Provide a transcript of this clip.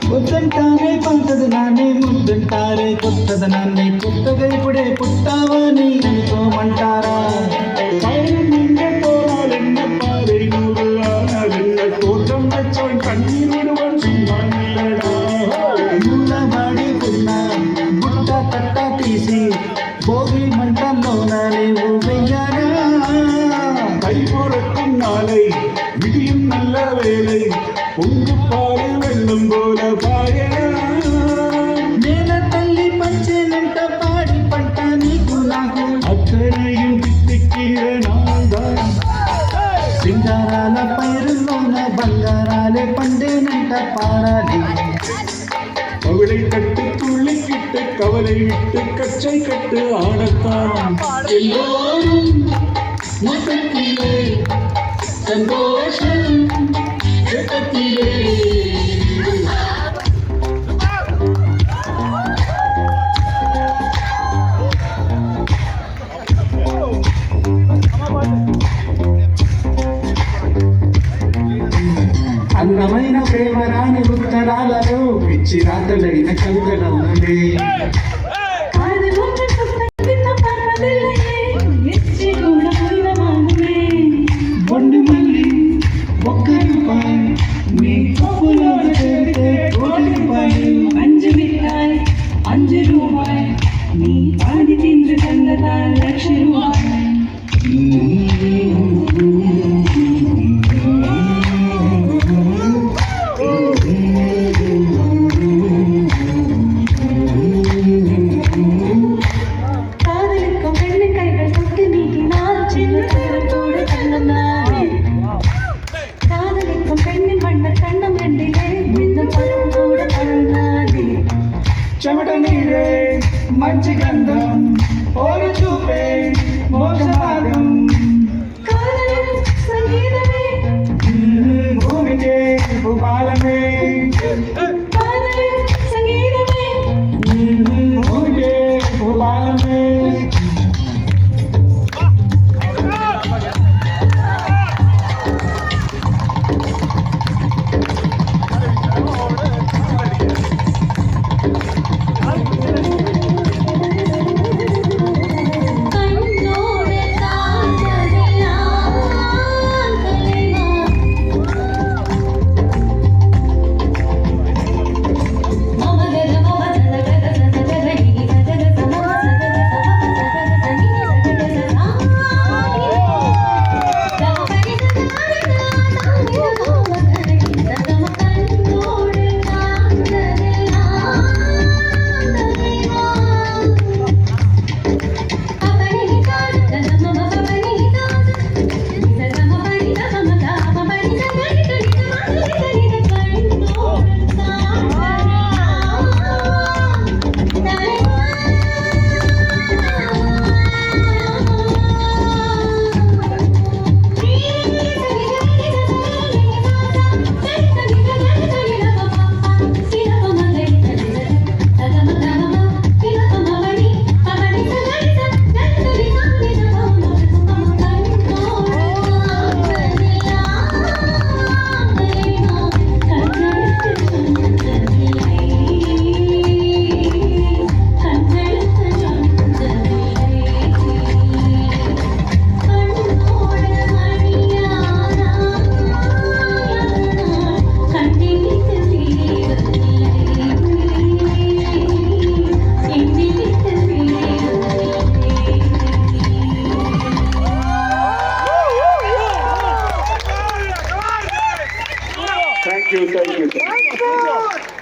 ముద్దంటారే పంటది నానే ముద్దంటారే కొత్తది నాన్నే కొత్తగా ఇప్పుడే పుట్టావని అనుకోమంటారా నిండే పోరాలెన్న పారే నూరు ఆనాలెన్న తోటం వచ్చాయి కన్నీరు మూలబడికున్నా గుట్ట తట్ట తీసి భోగి మంటల్లోన నీవు వెయ్యారా కైపోరక్కున్నాలై విడియం నల్ల వేలై పొంగుపాలు వెళ్ళం పోల పాయనా నేల తల్లి పంచేనంట పాడి పంట నీకు నాకు అక్కడయం పిక్కిరనాదా సింగారాల పైరులోన బంగారాలే పండేనంట పాడాలి கவலை கட்டு துள்ளி கிட்டு கவலை விட்டு கச்சை கட்டு ஆடத்தான் எல்லோரும் முகத்திலே சந்தோஷம் ஜெகத்திலே అందమైన ప్రేమరాని ఉత్తరాలలో పిచ్చి రాతలైన కవితలవునండి బొండి మళ్ళీ ఒక్క రూపాయి మీ కప్పులో చేరితే కోటి రూపాయలు அஞ்சு ரூபாய் நீ பாதி தின்று தந்ததால் லட்ச ரூபாய் చెమట నీరే మంచి గంధం ఓరు చూపే మోసమార్గం భూమికే భూపాలమే భూమికే భూపాలమే థ్యాంక్ యూ